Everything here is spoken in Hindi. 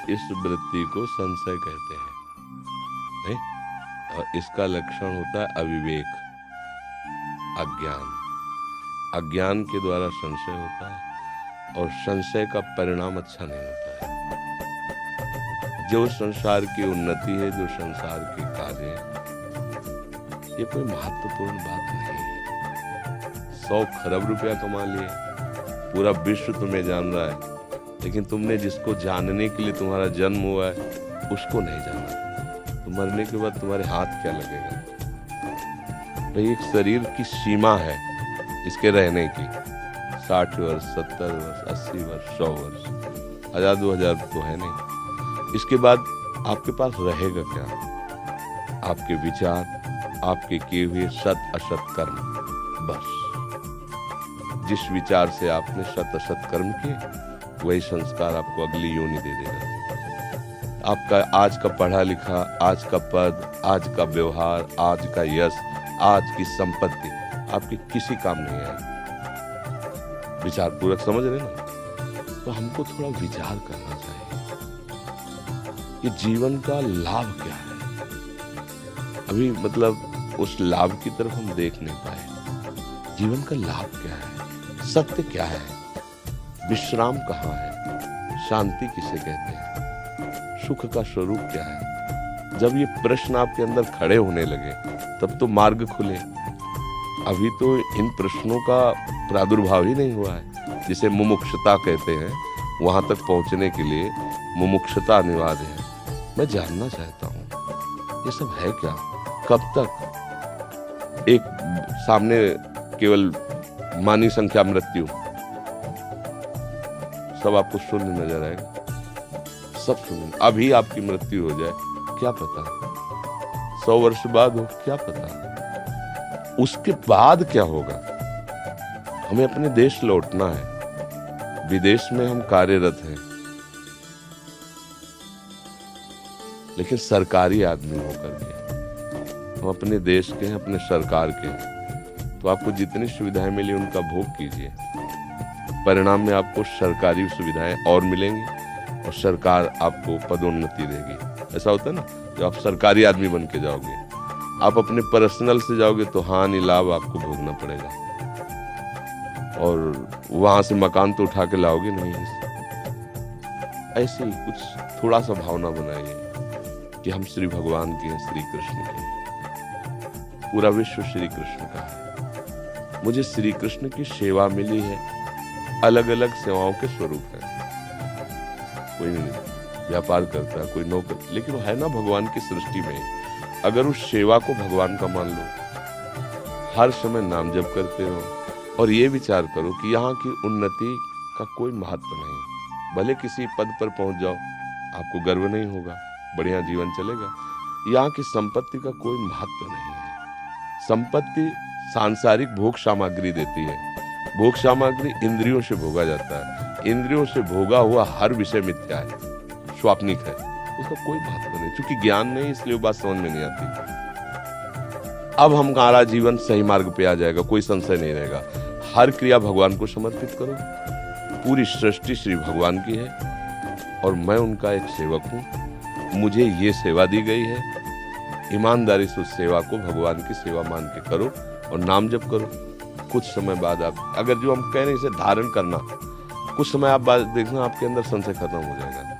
इस वृत्ति को संशय कहते हैं, नहीं? और इसका लक्षण होता है अविवेक, अज्ञान। अज्ञान के द्वारा संशय होता है और संशय का परिणाम अच्छा नहीं होता है। जो संसार की उन्नति है, जो संसार के कार्य है, ये कोई महत्वपूर्ण बात नहीं है। 100 खरब रुपया कमा लिए, पूरा विश्व तुम्हें जान रहा है, लेकिन तुमने जिसको जानने के लिए तुम्हारा जन्म हुआ है उसको नहीं जाना। तो मरने के बाद तुम्हारे हाथ क्या लगेगा? भाई एक शरीर की सीमा है इसके रहने की, 60 वर्ष, 70 वर्ष, 80 वर्ष, 100 वर्ष, 1000 2000 तो है नहीं। इसके बाद आपके पास रहेगा क्या? आपके विचार, आपके किए हुए सत असत कर्म, बस। जिस विचार से आपने सत असत कर्म किए वही संस्कार आपको अगली योनि दे देगा। आपका आज का पढ़ा लिखा, आज का पद, आज का व्यवहार, आज का यश, आज की संपत्ति आपके किसी काम नहीं आएगी। विचार पूर्वक समझ रहे ना? तो हमको थोड़ा विचार करना चाहिए कि जीवन का लाभ क्या है। अभी मतलब उस लाभ की तरफ हम देख नहीं पाए। जीवन का लाभ क्या है? सत्य क्या है? विश्राम कहाँ है? शांति किसे कहते हैं? सुख का स्वरूप क्या है? जब ये प्रश्न आपके अंदर खड़े होने लगे तब तो मार्ग खुले। अभी तो इन प्रश्नों का प्रादुर्भाव ही नहीं हुआ है। जिसे मुमुक्षुता कहते हैं, वहां तक पहुंचने के लिए मुमुक्षुता अनिवार्य है। मैं जानना चाहता हूं ये सब है क्या? कब तक? एक सामने केवल मानी संख्या मृत्यु, सब आपको शून्य नजर आएगा, सब शून्य। अभी आपकी मृत्यु हो जाए क्या पता, 100 वर्ष बाद हो क्या पता, उसके बाद क्या होगा? हमें अपने देश लौटना है। विदेश में हम कार्यरत हैं, लेकिन सरकारी आदमी होकर के हम अपने देश के हैं, अपने सरकार के हैं। तो आपको जितनी सुविधाएं मिली उनका भोग कीजिए। परिणाम में आपको सरकारी सुविधाएं और मिलेंगी और सरकार आपको पदोन्नति देगी। ऐसा होता है ना, जब आप सरकारी आदमी बन के जाओगे, आप अपने पर्सनल से जाओगे तो हानि लाभ आपको भोगना पड़ेगा, और वहां से मकान तो उठा के लाओगे नहीं। ऐसे ही कुछ थोड़ा सा भावना बनाइए कि हम श्री भगवान के हैं, श्री कृष्ण के हैं। पूरा विश्व श्री कृष्ण का है। मुझे श्री कृष्ण की सेवा मिली है। अलग अलग सेवाओं के स्वरूप है। कोई व्यापार करता है, कोई नौकर, लेकिन वो है ना भगवान की सृष्टि में। अगर उस सेवा को भगवान का मान लो, हर समय नाम जप करते रहो और ये विचार करो कि यहाँ की उन्नति का कोई महत्व नहीं। भले किसी पद पर पहुंच जाओ, आपको गर्व नहीं होगा, बढ़िया जीवन चलेगा। यहाँ की संपत्ति का कोई महत्व नहीं है। संपत्ति सांसारिक भोग सामग्री देती है। भोग सामग्री इंद्रियों से भोगा जाता है। इंद्रियों से भोगा हुआ हर विषय मिथ्या है, स्वाप्निक है, उसका कोई महत्व नहीं। क्योंकि ज्ञान नहीं, इसलिए वो बात समझ में नहीं आती। अब हमारा जीवन सही मार्ग पे आ जाएगा, कोई संशय नहीं रहेगा। हर क्रिया भगवान को समर्पित करो। पूरी सृष्टि श्री भगवान की है और मैं उनका एक सेवक हूँ। मुझे ये सेवा दी गई है, ईमानदारी से उस सेवा को भगवान की सेवा मान के करो और नाम जप करो। कुछ समय बाद आप, अगर जो हम कह रहे हैं इसे धारण करना, कुछ समय आप बाद देखना आपके अंदर संशय खत्म हो जाएगा।